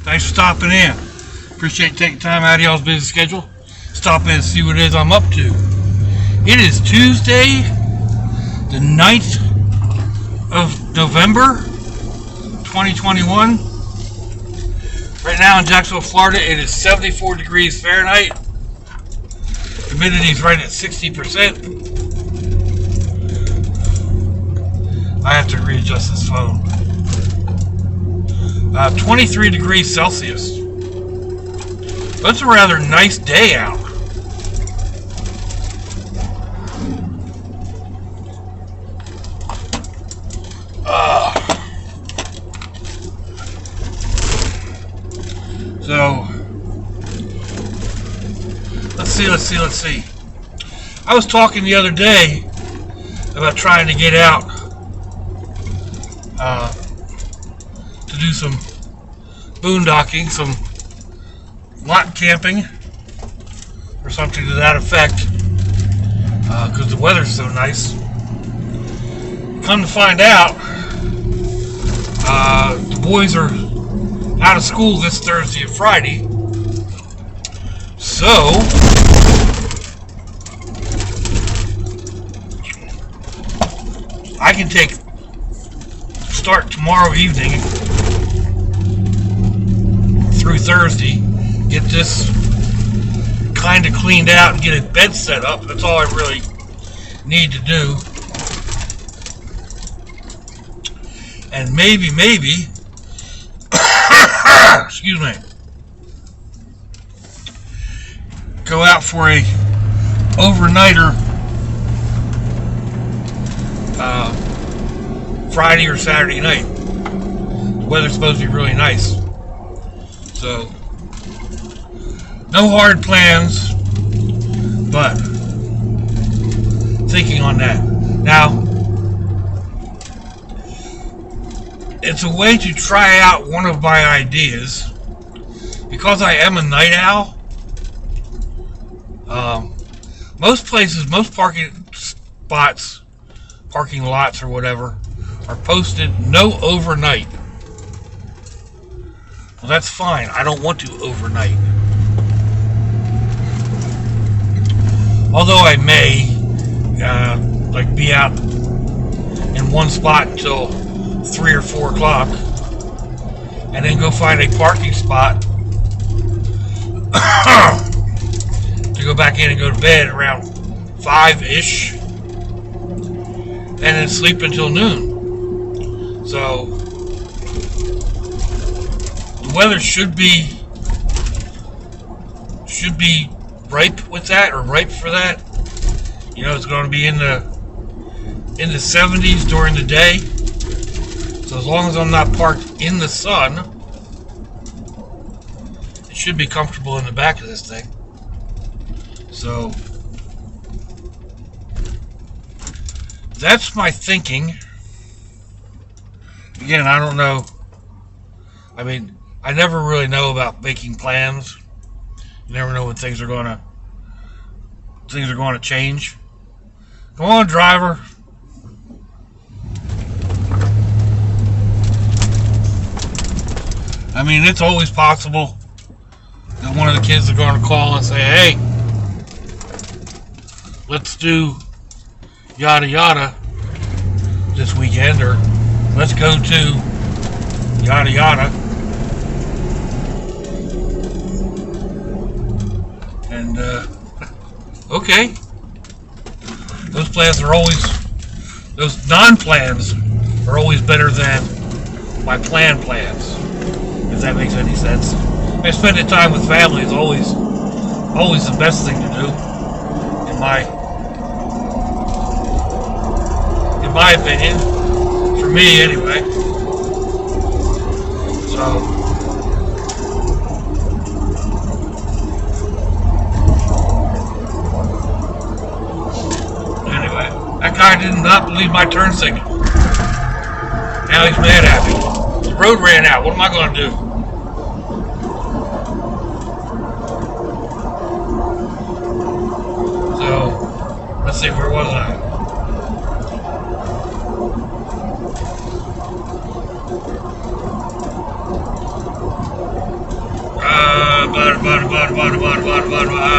Thanks for stopping in. Appreciate you taking time out of y'all's busy schedule. Stop in and see what it is I'm up to. It is Tuesday, the 9th of November, 2021. Right now in Jacksonville, Florida, it is 74 degrees Fahrenheit. Humidity is right at 60%. I have to readjust this phone. 23 degrees Celsius. That's a rather nice day out. So, let's see. I was talking the other day about trying to get out to do some boondocking, some lot camping, or something to that effect, because the weather's so nice. Come to find out, the boys are out of school this Thursday and Friday, so I can start tomorrow evening through Thursday, get this kind of cleaned out and get a bed set up. That's all I really need to do. And maybe excuse me, go out for a overnighter Friday or Saturday night. The weather's supposed to be really nice, so no hard plans, but thinking on that. Now, it's a way to try out one of my ideas. Because I am a night owl, most places, most parking spots, parking lots or whatever, are posted no overnight. Well, that's fine. I don't want to overnight. Although I may be out in one spot until 3 or 4 o'clock, and then go find a parking spot to go back in and go to bed around 5-ish, and then sleep until noon. So the weather should be ripe with that, or ripe for that. You know, it's going to be in the 70s during the day. So as long as I'm not parked in the sun, it should be comfortable in the back of this thing. So that's my thinking. Again, I don't know. I mean, I never really know about making plans. You never know when things are going to change. Come on, driver. I mean, it's always possible that one of the kids are going to call and say, hey, let's do yada yada this weekend, or let's go to yada yada. And, okay. Those plans are always, those non-plans are always better than my plans. If that makes any sense. I spending time with family is always the best thing to do, in my opinion, for me anyway. So anyway, that guy did not believe my turn signal. Now he's mad at me. The road ran out. What am I going to do? So, let's see, where was I?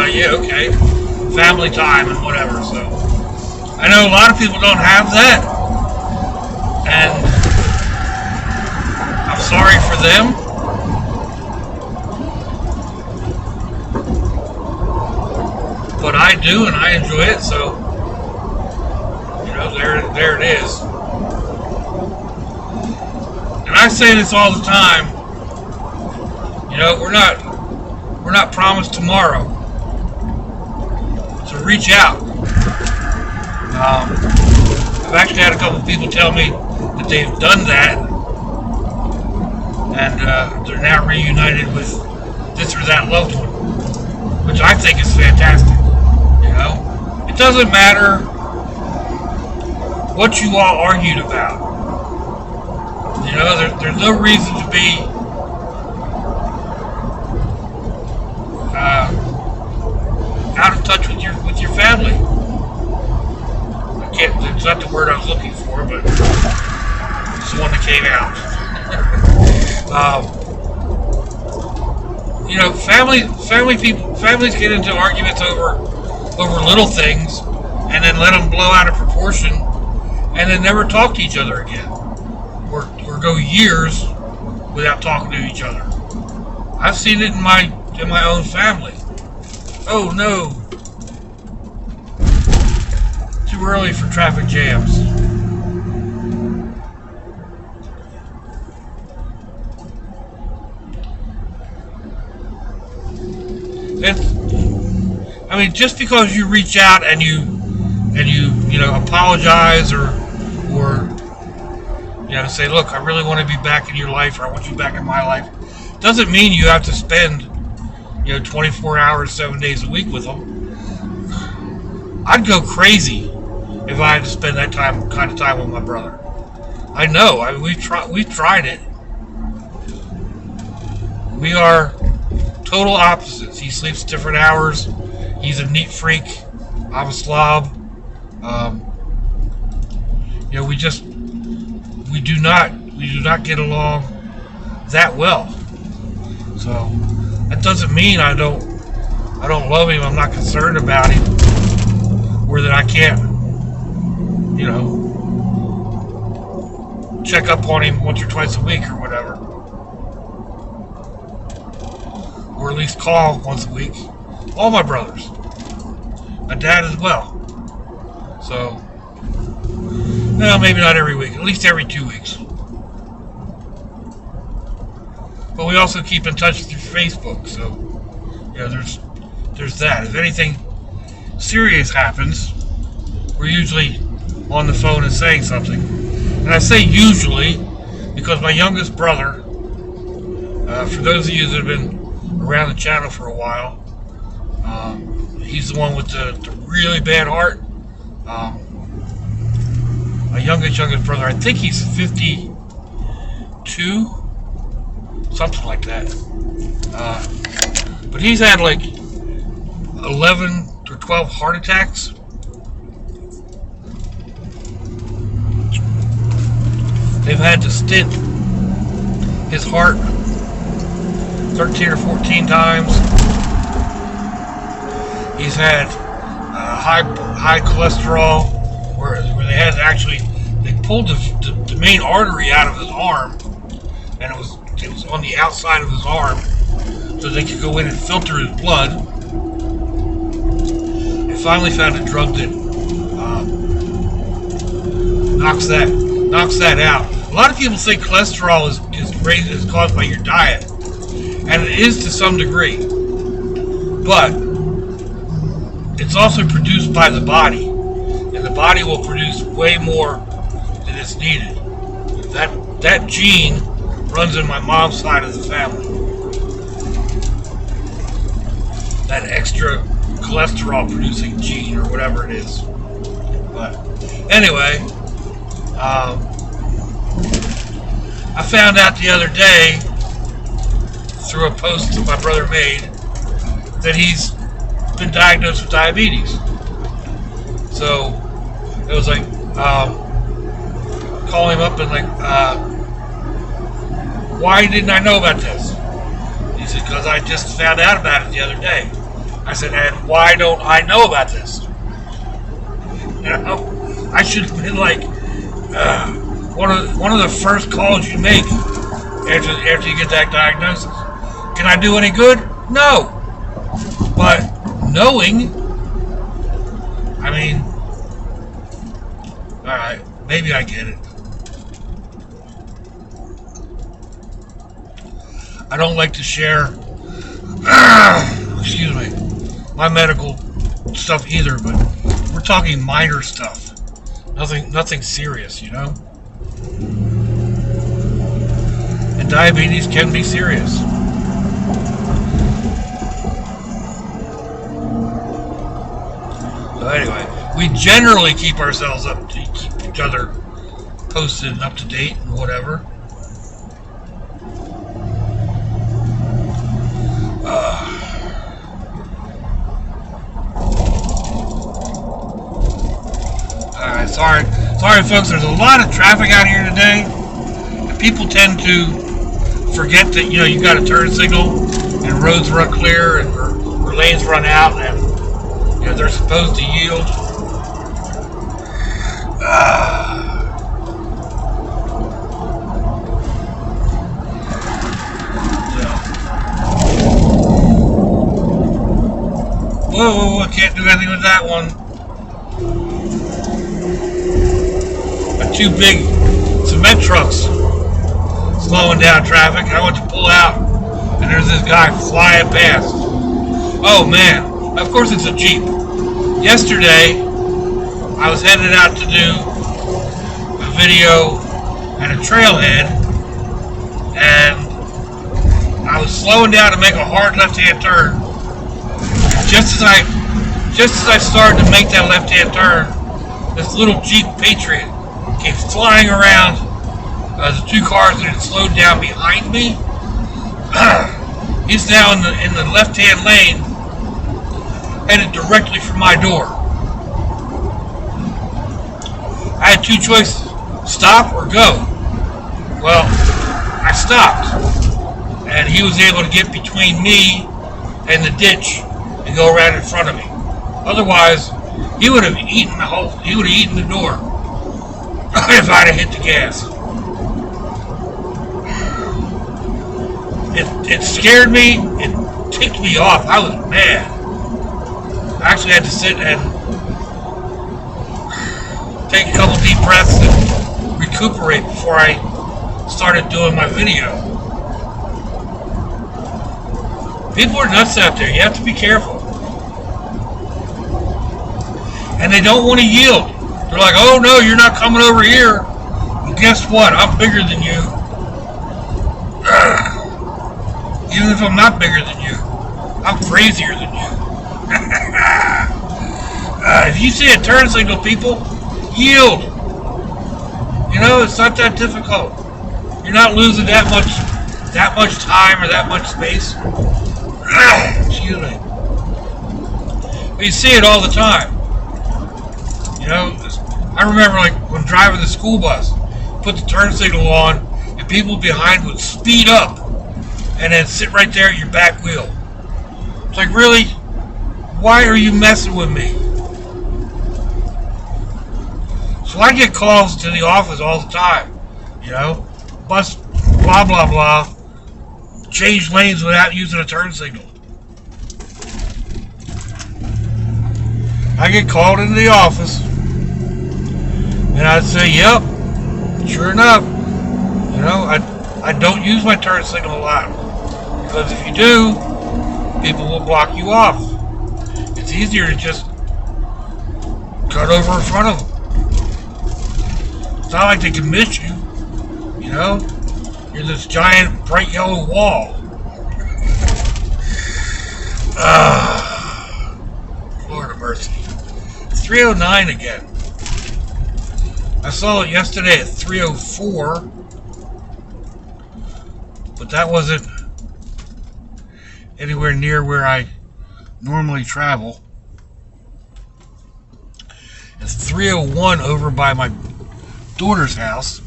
Yeah, okay. Family time and whatever. So I know a lot of people don't have that, and I'm sorry for them. But I do, and I enjoy it. So there it is. And I say this all the time. We're not promised tomorrow. So reach out. I've actually had a couple of people tell me that they've done that, and they're now reunited with this or that loved one, which I think is fantastic. It doesn't matter what you all argued about. There's no reason to be out of touch with your family. It's not the word I was looking for, but it's the one that came out. Families get into arguments over little things, and then let them blow out of proportion, and then never talk to each other again, or go years without talking to each other. I've seen it in my own family. Oh no! Too early for traffic jams. Just because you reach out and you apologize or say, look, I really want to be back in your life, or I want you back in my life, doesn't mean you have to spend 24 hours 7 days a week with them. I'd go crazy if I had to spend that kind of time with my brother. I know. We've tried it. We are total opposites. He sleeps different hours. He's a neat freak. I'm a slob. We do not get along that well. So that doesn't mean I don't love him. I'm not concerned about him, or that I can't, check up on him once or twice a week or whatever, or at least call once a week. All my brothers, my dad as well. So, maybe not every week, at least every 2 weeks. But we also keep in touch through Facebook, so there's that. If anything serious happens, we're usually on the phone and saying something. And I say usually because my youngest brother, for those of you that have been around the channel for a while, he's the one with the really bad heart. My youngest brother, I think he's 52, something like that. But he's had like 11 or 12 heart attacks. They've had to stent his heart 13 or 14 times. He's had high cholesterol, where they had to they pulled the main artery out of his arm, and it was on the outside of his arm, so they could go in and filter his blood. They finally found a drug that knocks that out. A lot of people think cholesterol is caused by your diet, and it is to some degree, but it's also produced by the body, and the body will produce way more than is needed. That gene runs in my mom's side of the family. That extra cholesterol producing gene, or whatever it is. But anyway, I found out the other day through a post that my brother made that he's been diagnosed with diabetes. So it was like, call him up and why didn't I know about this? He He said, because I just found out about it the other day. I said, and why don't I know about this? You know, I should have been like one of the first calls you make after you get that diagnosis. Can I do any good? No. But knowing, I mean, alright, maybe I get it. I don't like to share, excuse me, my medical stuff either, but we're talking minor stuff. Nothing serious, you know? And diabetes can be serious. So anyway, we generally keep ourselves up to keep each other posted and up to date and whatever. Alright, sorry folks, there's a lot of traffic out here today. And people tend to forget that, you know, you got a turn signal and roads run clear and or lanes run out and, you know, they're supposed to yield. Whoa, I can't do anything with that one. Two big cement trucks slowing down traffic. I went to pull out, and there's this guy flying past. Oh man, of course it's a Jeep. Yesterday, I was headed out to do a video at a trailhead, and I was slowing down to make a hard left-hand turn. Just as I started to make that left-hand turn, this little Jeep Patriot came flying around the two cars that had slowed down behind me. He's now in the left-hand lane, headed directly for my door. I had two choices: stop or go. Well, I stopped, and he was able to get between me and the ditch and go around in front of me. Otherwise, he would have eaten the door if I'd have hit the gas. It scared me. It ticked me off. I was mad. I actually had to sit and take a couple deep breaths and recuperate before I started doing my video. People are nuts out there. You have to be careful. And they don't want to yield. They're like, oh no, you're not coming over here. Well, guess what? I'm bigger than you. Even if I'm not bigger than you, I'm crazier than you. If you see a turn signal, people, yield. You know, it's not that difficult. You're not losing that much time or that much space. Excuse me. But you see it all the time. You know, I remember like when driving the school bus, put the turn signal on, and people behind would speed up and then sit right there at your back wheel. It's like, really? Why are you messing with me? So I get calls to the office all the time. You know, bus, blah, blah, blah. Change lanes without using a turn signal. I get called into the office, and I'd say, yep, sure enough. You know, I don't use my turn signal a lot, because if you do, people will block you off. It's easier to just cut over in front of them. It's not like they can miss you, you know? You're this giant bright yellow wall. Lord of mercy. 309 again. I saw it yesterday at 304, but that wasn't anywhere near where I normally travel. It's 301 over by my daughter's house.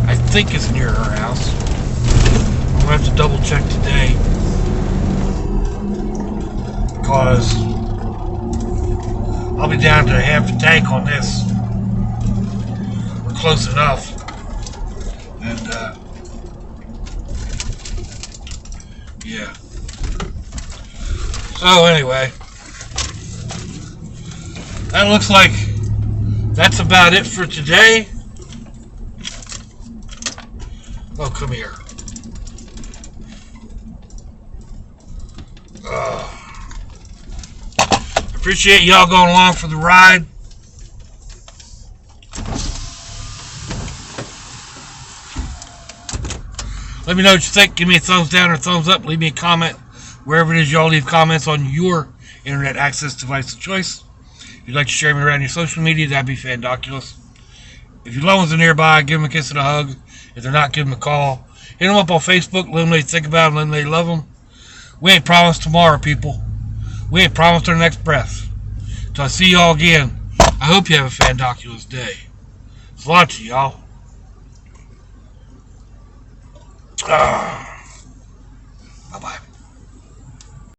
I think it's near her house. I have to double check today, because I'll be down to half a tank on this. We're close enough. And yeah. So anyway, that looks like that's about it for today. Oh, come here. Appreciate y'all going along for the ride. Let me know what you think. Give me a thumbs down or thumbs up. Leave me a comment wherever it is y'all leave comments on your internet access device of choice. If you'd like to share me around your social media, that'd be fandoculous. If your loved ones are nearby, give them a kiss and a hug. If they're not, give them a call. Hit them up on Facebook. Let them know you think about them. Let them know you love them. We ain't promised tomorrow, people. We ain't promised our next breath. Till I see y'all again, I hope you have a fandoculous day. It's a lot to y'all.